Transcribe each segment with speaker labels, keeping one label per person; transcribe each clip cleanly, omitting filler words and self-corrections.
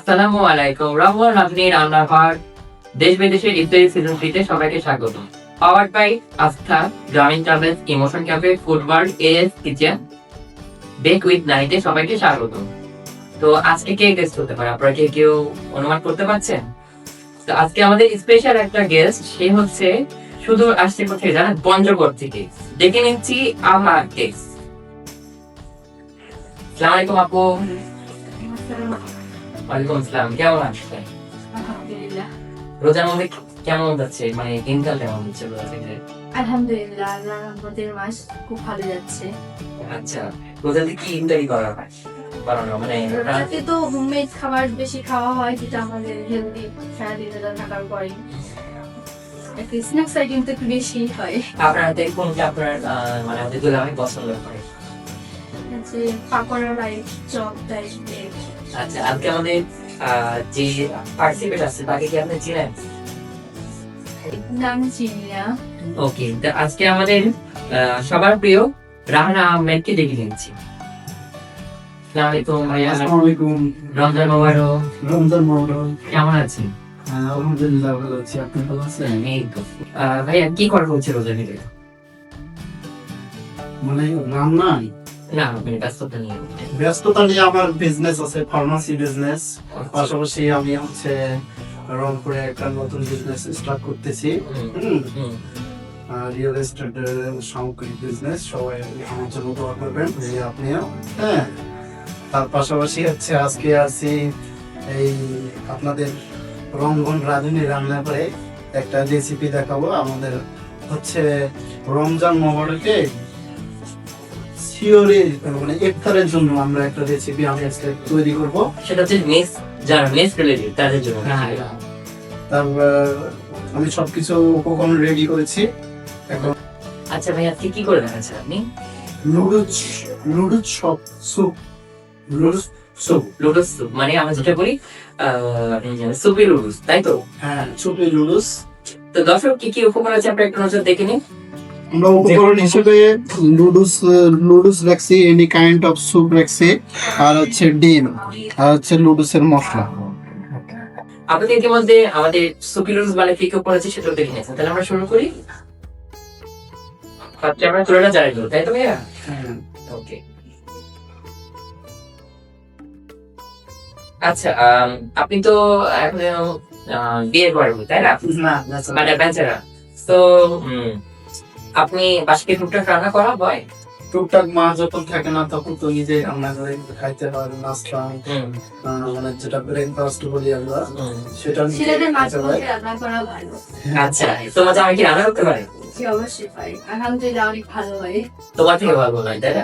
Speaker 1: আসসালামু আলাইকুম। রহমান আপনি রান্নাঘর দেশ বিদেশের ইত্যাদি সিজন 3 তে সবাইকে স্বাগত। Powered by Astha, Grameen travels, emotion cafe, food world, AS kitchen, bake with নাইটে সবাইকে স্বাগত। তো আজকে কে গেস্ট হতে পারে, আপনারা কি কেউ অনুমান করতে পারছেন? তো আজকে আমাদের স্পেশাল একটা গেস্ট, সে হচ্ছে শুধু আসছে কোথায় জানেন, পঞ্চগড় থেকে। ডেকে নিচ্ছি আমার গেস্ট। আসসালামু আলাইকুম আপু। ওয়ালাইকুম আসসালাম, কেমন আছেন?
Speaker 2: আলহামদুলিল্লাহ।
Speaker 1: রোজার মধ্যে কেমন যাচ্ছে, মানে দিনকাল কেমন যাচ্ছে রোজা থেকে?
Speaker 2: আলহামদুলিল্লাহ, আল্লাহর রহমতের মাস খুব ভালো যাচ্ছে।
Speaker 1: আচ্ছা, রোজাতে কি ইফতারি করা হয়, বানানো মানে
Speaker 2: রাতে তো হোমমেড খাবার বেশি খাওয়া হয়, যেটা আমাদের হেলদি সারাদিন রোজা থাকার পরে। একটা স্ন্যাক্স আইটেম তো একটু বেশি হয়,
Speaker 1: আপনার হাতে কোনটা আপনার মানে আমাদের দুলা আমি পছন্দ করে?
Speaker 2: যে পাকোড়া টাইপ, চপ টাইপ।
Speaker 1: আচ্ছা, আজকে আমাদের যে পার্টিসিপেট আছে তাকে কি আপনি চিনেন?
Speaker 2: নাম চিনি না।
Speaker 1: ওকে, তো আজকে আমাদের সবার প্রিয় রাহানা আহমেদকে ডেকে নিচ্ছি। আসসালামু আলাইকুম ভাইয়া।
Speaker 3: আসসালামু আলাইকুম।
Speaker 1: রমজান মোবারক।
Speaker 3: রমজান মোবারক।
Speaker 1: কেমন আছেন?
Speaker 3: আলহামদুলিল্লাহ ভালো আছি, আপনি ভালো আছেন?
Speaker 1: এই তো ভাইয়া কি করা হচ্ছে রোজা থেকে?
Speaker 3: মানে রান্না
Speaker 1: না, আপনি ব্যস্ততা নিয়ে
Speaker 3: ব্যস্ততা নিয়ে আমার বিজনেস আছে, ফার্মাসি বিজনেস। পাশাপাশি আমি হচ্ছে রংপুরে একটা নতুন বিজনেস স্টার্ট করতেছি, রিয়েল এস্টেটের সামগ্রিক বিজনেস। সবাই আমার জন্য দোয়া করবেন, যে আপনিও। হ্যাঁ, তার পাশাপাশি হচ্ছে আজকে আছি এই আপনাদের রংধন রাঁধুনি রান্না করে একটা রেসিপি দেখাবো। আমাদের হচ্ছে রমজান মোবারকে শিওরে মানে ইফতারের জন্য আমরা একটা রেসিপি আমি আজকে তৈরি করব।
Speaker 1: সেটা হচ্ছে মেস, যারা মেস রিলেটেড তাদের জন্য।
Speaker 3: তারপর আমি সবকিছু উপকরণ রেডি করেছি। এখন
Speaker 1: আচ্ছা ভাই, আজকে কি করে দেখাচ্ছেন আপনি?
Speaker 3: Noodles soup.
Speaker 1: লুডুস স্যুপ, মানে আমরা যেটা বলি সুপি লুডুস, তাই তো?
Speaker 3: হ্যাঁ, সুপি নুডলস।
Speaker 1: তো দর্শক কি কি উপকরণ আছে আমরা একটু নজর দেখে নিন।
Speaker 3: আমরা উপকরণ হিসেবে নুডলস রাখছি, এনি কাইন্ড অফ স্যুপ রাখছি, আর হচ্ছে ডিম, আর হচ্ছে নুডলসের মশলা।
Speaker 1: আপনাদের ইতিমধ্যে আমাদের সুপি লুডুস মানে কি কি করেছে সেটাও দেখে নিয়েছেন, তাহলে আমরা শুরু করি। ফার্স্টে আমরা তুলাটা জ্বালাই দেবো, তাই তো ভাইয়া? ওকে। আচ্ছা, আপনি তো এখন বিয়ে করেন, তাই না? মানে বেচারা। তো আপনি বাসাকে টুকটাক রান্না করা হয়?
Speaker 3: টুকটাক মা যখন থাকে না তখন তো নিজে রান্না করে খাইতে হয়, নাস্তা মানে যেটা ব্রেকফাস্ট বলি আমরা, সেটা
Speaker 2: ছেলেদের মাঝে মধ্যে রান্না করা ভালো।
Speaker 1: আচ্ছা, তোমার জামাই কি রান্না করতে পারে?
Speaker 2: জি, অবশ্যই পারি। আলহামদুলিল্লাহ, অনেক ভালো হয়।
Speaker 1: তোমার থেকে ভালো নয়, তাই না?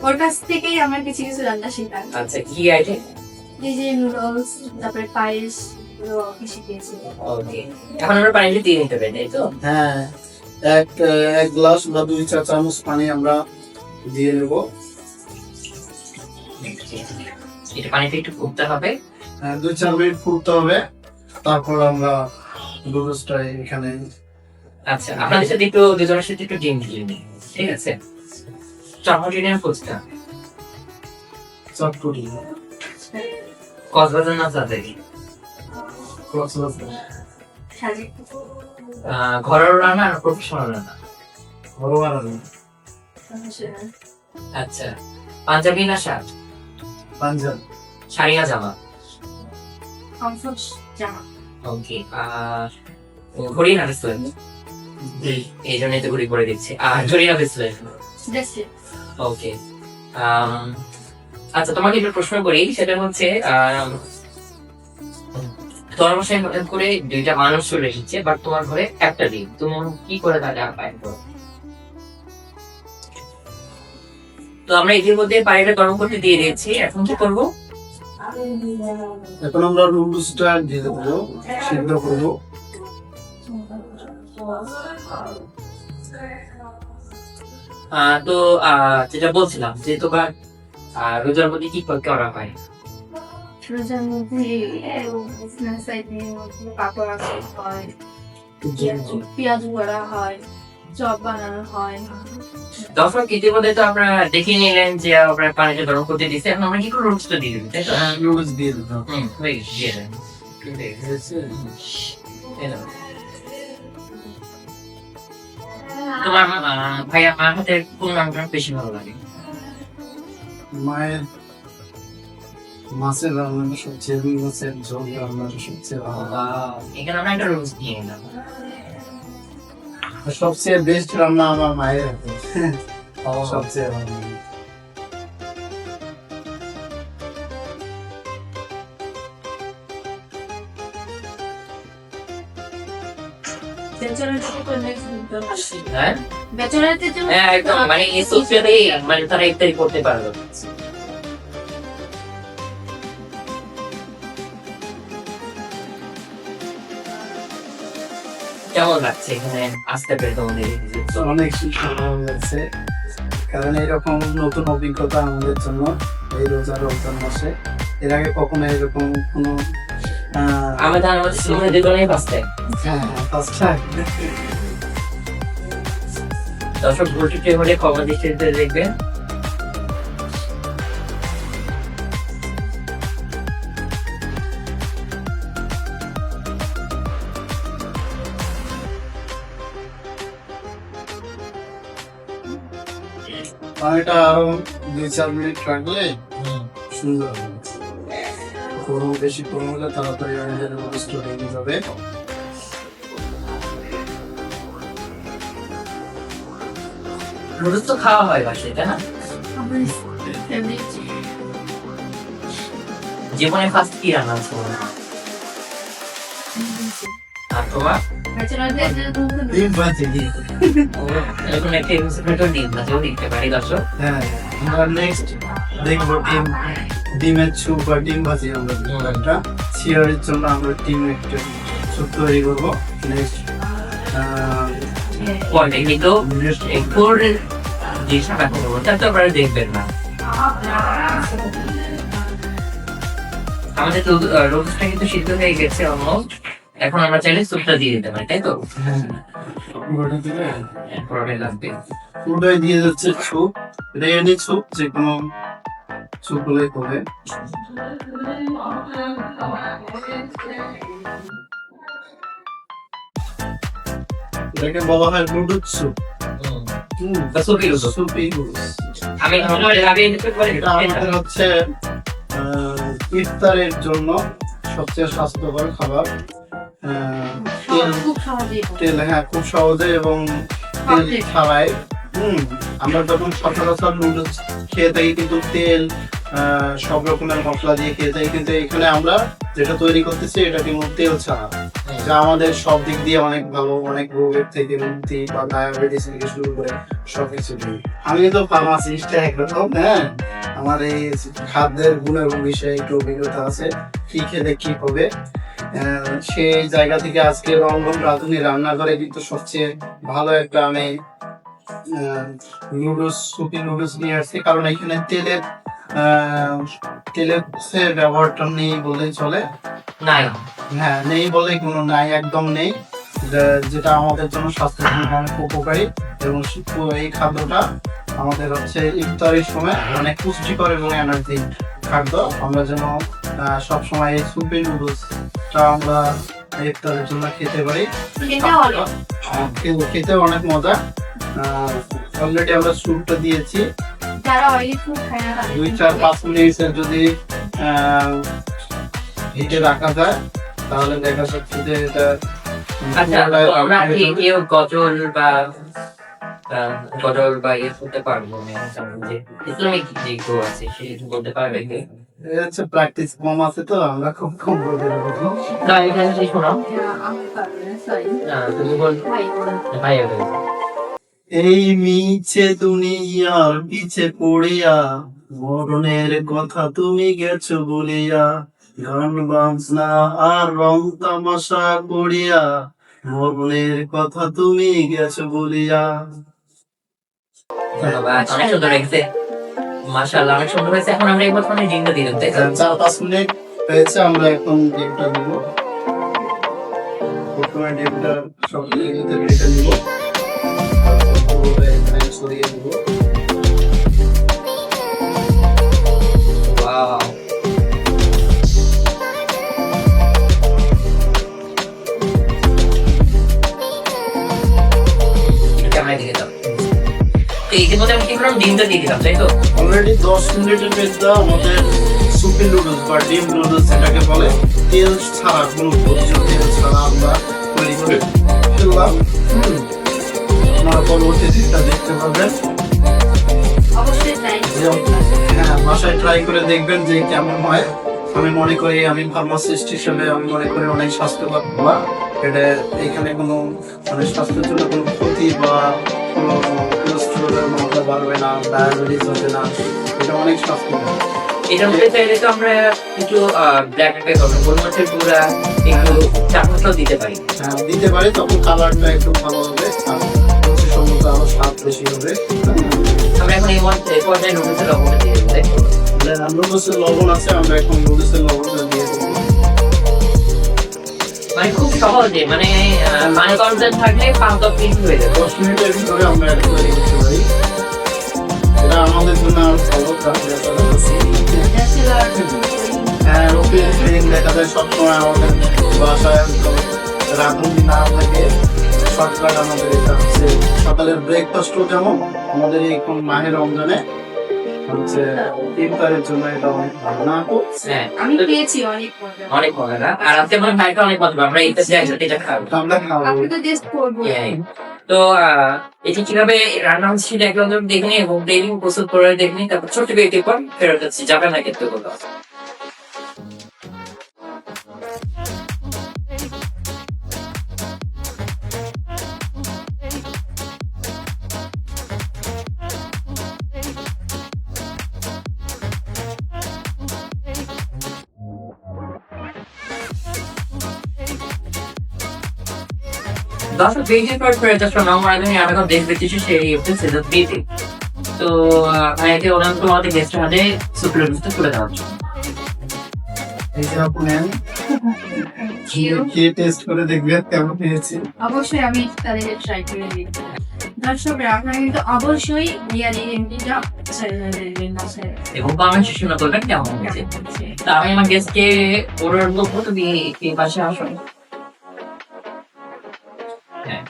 Speaker 2: ওর কাছ থেকেই আমরা কিছু কিছু রান্না শিখলাম।
Speaker 1: আচ্ছা, কি আইটেম?
Speaker 2: এই যে নুডলস, তারপরে পায়েস, এগুলো শিখিয়েছি।
Speaker 1: ওকে, এখন আমরা পানিটা দিয়ে নিতে পারি, তাই তো?
Speaker 3: হ্যাঁ, এক গ্লাস বা 2 চা চামচ পানি আমরা দিয়ে নেব।
Speaker 1: এটা পানিটা একটু ফুটতে হবে।
Speaker 3: 2-4 মিনিট ফুটতে হবে, তারপর আমরা নুডলসটা এখানে।
Speaker 1: আচ্ছা, আপনাদের সাথে একটু দুজনের সাথে একটু ডিম দিয়ে নিই, ঠিক আছে? চটপটি নিয়ে ফুচকা,
Speaker 3: চটপটি
Speaker 1: কক্সবাজার না তাদের
Speaker 2: সাজি
Speaker 1: ঘরের রান্না আর প্রফেশনাল রান্না?
Speaker 3: ঘরোয়া রান্না।
Speaker 1: আচ্ছা, পাঞ্জাবি না শার্ট?
Speaker 3: পাঞ্জাব।
Speaker 1: শাড়ি না জামা?
Speaker 2: কমফোর্ট জামা।
Speaker 1: ওকে, ঘড়ি না ব্রেসলেট? এই জন্যই তো ঘড়ি পরে দিচ্ছি। আর ঘড়ি না ব্রেসলেট? ওকে। আচ্ছা, তোমাকে একটা প্রশ্ন করি, সেটা হচ্ছে তোমার বাসায় হঠাৎ করে 2টা মানুষ চলে এসেছে, বাট তোমার ঘরে একটা ডিম, তুমি কি করে তাকে আপ্যায়ন করো? তো আমরা এটির মধ্যে পানিটা গরম করতে দিয়ে দিয়েছি, এখন কি করবো?
Speaker 3: এখন আমরা নুডলসটা দিয়ে দেবো, সিদ্ধ করবো।
Speaker 1: তো যেটা বলছিলাম যে তোমার রোজার মধ্যে কি করা হয়?
Speaker 2: রোজার মধ্যে স্ন্যাক্স আইটেম, পাকোড়া হয়, পেঁয়াজ করা হয়, চপ বানানো হয়,
Speaker 1: দর্শক ইতিমধ্যে তো আমরা দেখে নিলেন যে আমরা পানিতে গরম করতে দিচ্ছি, এখন আমরা কি করে রোস্টটা দিয়ে দিবি, তাই তো?
Speaker 3: নুডলস দিয়ে দিতাম
Speaker 1: হয়ে গেছে, দিয়ে দেন। এই নাও। তোমার ভাইয়া মার হাতের কোন রান্নাটা বেশি ভালো লাগে?
Speaker 3: মায়ের মাছের রান্নাটা সবচেয়ে, রুই মাছের ঝোল রান্নাটা সবচেয়ে ভালো
Speaker 1: এখানে আমরা একটা রোস্ট নিয়ে নিলাম।
Speaker 3: আর সবচেয়ে বেস্ট রান্না আমার মায়ের হাতে, সবচেয়ে ভালো লাগে।
Speaker 1: হ্যাঁ
Speaker 2: ব্যাচেলারদের জন্য
Speaker 1: হ্যাঁ একদম, মানে এই সোফিয়াতেই মানে তারা ইফতারি করতে পারবে। কেমন লাগছে এখানে আসতে পেরে তোমাদের?
Speaker 3: অনেক ভালো যাচ্ছে, কারণ এরকম নতুন অভিজ্ঞতা আমাদের জন্য এই রোজা রমজান মাসে। এর আগে কখনো এরকম কোনো
Speaker 1: আমাদের সিনেমা দুজনেই বাঁচতে।
Speaker 3: First time.
Speaker 1: দর্শক ভুলটি হলে খবর দৃষ্টিতে দেখবেন।
Speaker 3: এটা আরো 2-4 মিনিট রাখলে সুন্দর হবে। গরম বেশি গরম হলে তাড়াতাড়ি আমাদের রোস্ট হয়ে যাবে।
Speaker 1: নুডলস তো খাওয়া হয় বাসায়, তাই না?
Speaker 2: আমার ফেভারিট।
Speaker 1: জীবনে ফার্স্ট কি রান্না আছে? আর তোমার?
Speaker 2: ব্যাচেলারদের জন্য
Speaker 3: ডিম ভাজি দিয়ে।
Speaker 1: এখন একটা এপিসোড ডিম ভাজিও দিতে পারি দর্শক।
Speaker 3: হ্যাঁ, আমরা নেক্সট দেখবো ডিমের স্যুপ বা ডিম ভাজি আমরা দেখবো একটা। শিয়ারের জন্য আমরা ডিম একটা স্যুপ তৈরি করবো নেক্সট।
Speaker 1: পরে কিন্তু একটু যে সাদা করবো তা তো আপনারা দেখবেন না। আমাদের তো রোস্টটা কিন্তু সিদ্ধ হয়ে গেছে অলমোস্ট। এখন আমরা চাইলে স্যুপটা দিয়ে দিতে পারি, তাই তো?
Speaker 3: ওটা দিলে
Speaker 1: পরে লাগবে।
Speaker 3: পুরোটাই দিয়ে যাচ্ছে স্যুপ। এটা এনে স্যুপ, যে কোনো স্যুপ হলেই হবে। এটাকে বলা হয় নুডলস স্যুপ।
Speaker 1: তা স্যুপই হলো।
Speaker 3: স্যুপই নুডলস।
Speaker 1: আমি
Speaker 3: এটা আমাদের হচ্ছে ইফতারের জন্য সবচেয়ে স্বাস্থ্যকর খাবার। তেল
Speaker 2: খুব সহজেই
Speaker 3: তেল হ্যাঁ খুব সহজে এবং তেল ছাড়াই। আমরা যখন সচরাচর নুডলস খেয়ে থাকি কিন্তু তেল সব রকমের মশলা দিয়ে খেয়ে থাকি, কিন্তু এখানে আমরা যেটা তৈরি করতেছি এটা কিন্তু তেল ছাড়া, যা আমাদের সব দিক দিয়ে অনেক ভালো। অনেক রোগের থেকে মুক্তি বা ডায়াবেটিস থেকে শুরু করে সবকিছু দিয়ে। আমি তো ফার্মাসিস্ট একরকম, হ্যাঁ আমার এই খাদ্যের গুণাগুণ বিষয়ে একটু অভিজ্ঞতা আছে, কি খেলে কি হবে। সেই জায়গা থেকে আজকে রংধন রাঁধুনি রান্নাঘরে কিন্তু সবচেয়ে ভালো একটা আমি সুপি নুডলস নিয়ে আসছি, কারণ এখানে তেলের ব্যবহারটা নেই বলেই চলে।
Speaker 1: নাই,
Speaker 3: হ্যাঁ নেই বলে কোনো নাই, একদম নেই, যেটা আমাদের জন্য স্বাস্থ্যের জন্য অনেক উপকারী। এবং এই খাদ্যটা আমাদের হচ্ছে ইফতারের সময় অনেক পুষ্টিকর এবং এনার্জি খাদ্য। আমরা যেন সবসময় এই সুপি নুডলসটা আমরা ইফতারের জন্য খেতে পারি। খেতে অনেক মজা। অলরেডি আমরা স্যুপটা দিয়েছি।
Speaker 2: যারা অয়েলি ফুড খায় না
Speaker 3: 2-4-5 মিনিটের যদি হিটে রাখা যায় তাহলে দেখা যাচ্ছে যে এটা
Speaker 1: আচ্ছা আমরা কি কেউ গজল বা ইয়ে করতে পারবো না? যে ইসলামিক যে গো আছে সে বলতে পারবে কি?
Speaker 3: এটা হচ্ছে প্র্যাকটিস কম আছে তো আমরা খুব কম বলতে পারবো।
Speaker 1: না এখানে কি শোনাও না, তুমি বল ভাই হবে।
Speaker 3: এই মিছে দুনিয়ার পিছে পড়িয়া মরণের কথা তুমি গেছো বলিয়া, গান বাজনা আর রং তামাশা করিয়া মরণের কথা তুমি গেছো বলিয়া।
Speaker 1: ধন্যবাদ, অনেক সুন্দর লাগছে। মাশাআল্লাহ অনেক সুন্দর হয়েছে। এখন আমরা এই বর্তমানে ডিমটা দিলাম, তাই তো?
Speaker 3: 4-5 মিনিট হয়েছে, আমরা এখন ডিমটা দিব। প্রথমে ডিমটা সব দিয়ে রেখে দিব। সরিয়ে দেবো।
Speaker 1: Wow. ক্যামেরা দিকে দাও। তো ইতিমধ্যে আমি কি করলাম, ডিমটা দিয়ে দিলাম, তাই তো?
Speaker 3: অলরেডি 10 মিনিটের মধ্যে আমাদের সুপি নুডলস বা ডিম নুডলস এটাকে বলে, তেল ছাড়া, কোনো ভোজ্য তেল ছাড়া আমরা তৈরি করে ফেললাম। আপনারা পরবর্তী দিকটা দেখতে পাবেন।
Speaker 2: অবশ্যই ট্রাই
Speaker 3: হ্যাঁ, বাসায় ট্রাই করে দেখবেন যে কেমন হয়। আমি মনে করি, আমি ফার্মাসিস্ট হিসেবে আমি মনে করি অনেক স্বাস্থ্যকর খাবার এটা। এখানে কোনো মানে স্বাস্থ্যের জন্য কোনো ক্ষতি বা কোনো কোলেস্টেরলের মাত্রা বাড়বে না, ডায়াবেটিস হবে না, এটা অনেক স্বাস্থ্যকর।
Speaker 1: এটার মধ্যে চাইলে তো আমরা একটু ব্ল্যাক পেপার, গোলমরিচের গুঁড়া, একটু চাট মশলাও দিতে পারি।
Speaker 3: হ্যাঁ, দিতে পারি, তখন কালারটা একটু ভালো হবে আর রুচিসম্মত আরো স্বাদ বেশি হবে।
Speaker 1: আমরা এখন এই পর্যায়ে নুডলসের লবণটা দিয়ে দেবো, তাই তো?
Speaker 3: নুডলসের লবণ আছে, আমরা এখন নুডলসের লবণটা দিয়ে দেবো।
Speaker 1: মানে খুব সহজে, মানে পানি কনসেন্ট থাকলে 5-10 মিনিট হয়ে যাবে।
Speaker 3: 10 মিনিটের ভিতরে আমরা এটা তৈরি করতে পারি। এটা আমাদের জন্য আরো ভালো কাজে আসে। হ্যাঁ, রুটিন ট্রেন দেখা যায় সবসময় আমাদের বাসায় রাঁধুনি না থাকে। শর্টকাট আমাদের এটা হচ্ছে সকালের ব্রেকফাস্টও, যেমন আমাদের এখন মাহের রমজানে হচ্ছে ইফতারের জন্য এটা অনেক ভালো না আপু?
Speaker 1: হ্যাঁ,
Speaker 2: আমি পেয়েছি অনেক মজা।
Speaker 1: অনেক মজা না? আর আজকে আমার ভাইটা অনেক মজা, আমরা এইটা একসাথে এটা খাবো।
Speaker 3: আমরা খাবো।
Speaker 2: আপনি তো টেস্ট করবো।
Speaker 1: Yeah. তো এটি কিভাবে রান্না হচ্ছে সেটা একদম দেখে নিই এবং ডেইলি প্রস্তুত করে দেখে নিই, তারপর ছোট্ট বিরতির পর ফেরত যাচ্ছি, যাবে না কিন্তু কোথাও। দর্শক বেজির পর ফেরত আসলাম, আমার আগে আমি এখন দেখতে চেয়েছি সেই হচ্ছে সিজন 3 তো ভাইকে অনন্ত আমাদের গেস্টের হাতে সুপ্রিম মিস্টার তুলে দেওয়ার জন্য।
Speaker 3: এই যে আপু নেন, খেয়ে টেস্ট করে দেখবেন কেমন হয়েছে।
Speaker 2: অবশ্যই আমি তাদেরকে ট্রাই করে দেখবো। দর্শকরা আপনারা কিন্তু অবশ্যই বিরিয়ানি এমনিটা দেখবেন বাসায়।
Speaker 1: এবং কমেন্ট সেকশনে করবেন কেমন হয়েছে। তা আমি আমার গেস্টকে অর্ডার করবো, তুমি এই পাশে আসো। হ্যাঁ,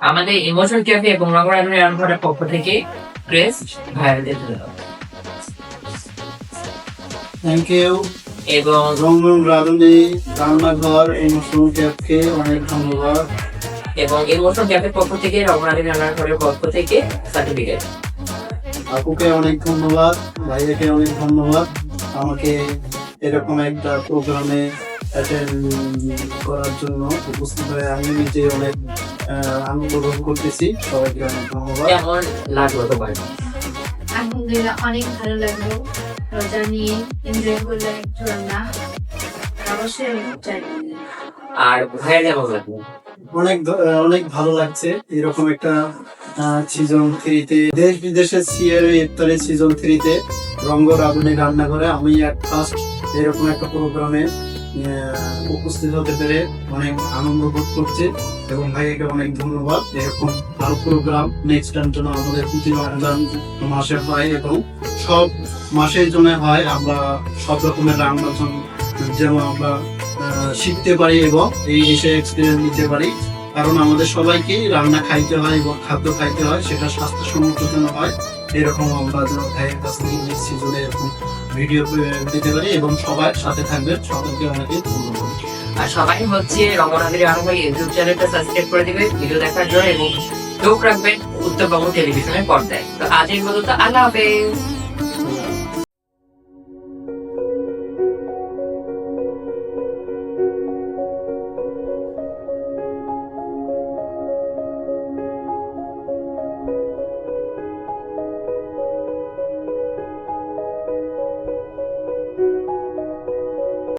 Speaker 1: আমাদের ইমোশন ক্যাফে এবং রঙরানি রান্নাঘরের পক্ষ থেকে ক্রেস্ট ভাইরাল দিতে দাও।
Speaker 3: Thank you.
Speaker 1: এবং
Speaker 3: রংরং রাঁধুনি রান্নাঘর ইমোশন ক্যাফকে অনেক ধন্যবাদ।
Speaker 1: ইমোশন ক্যাফের পক্ষ থেকে রঙরানি রান্নাঘরের পক্ষ থেকে সার্টিফিকেট।
Speaker 3: আপুকে অনেক ধন্যবাদ, ভাইয়াকে অনেক ধন্যবাদ আমাকে এরকম একটা প্রোগ্রামে অ্যাটেন্ড করার জন্য উপস্থিত হয়ে আমি নিজে অনেক আনন্দ ভোগ করতেছি। সবাইকে অনেক ধন্যবাদ।
Speaker 1: কেমন লাগলো তোমার?
Speaker 2: আলহামদুলিল্লাহ অনেক ভালো লাগলো, মজা নিয়ে এনজয় করলে একটু রান্না। অবশ্যই আমি ট্রাই করবো।
Speaker 1: আর ভাইয়া কেমন লাগলো?
Speaker 3: অনেক ভালো লাগছে এরকম একটা সিজন 3-তে, দেশ বিদেশের সিএর ইফতারের সিজন 3-তে রঙ্গ রাঁধুনি রান্নাঘরে আমি ফার্স্ট এরকম একটা প্রোগ্রামে উপস্থিত হতে পেরে অনেক আনন্দ বোধ করছে এবং ভাইকে অনেক ধন্যবাদ। এরকম আরো প্রোগ্রাম নেক্সট টাইম জন্য আমাদের প্রতি রমজান মাসে হয় এবং সব মাসের জন্য হয়। আমরা সব রকমের রান্নার জন্য যেন আমরা শিখতে পারি এবং এই বিষয়ে এক্সপিরিয়েন্স নিতে পারি, কারণ আমাদের সবাইকেই রান্না খাইতে হয় এবং খাদ্য খাইতে হয়, সেটা স্বাস্থ্যসম্মত যেন হয়। এরকম আমরা যেন ভাইয়ের কাছ থেকে নেক্সট সিজনে এরকম ভিডিও দিতে পারি এবং সবাই সাথে থাকবেন। সকলকে অনেকে ধন্যবাদ।
Speaker 1: আর সবাই হচ্ছে রঙরানি রান্নাঘর ইউটিউব চ্যানেলটা সাবস্ক্রাইব করে দিবে ভিডিও দেখার জন্য এবং চোখ রাখবেন উত্তরবঙ্গ টেলিভিশনের পর্দায়। তো আজকের মতো তো আল্লাহ হাফেজ।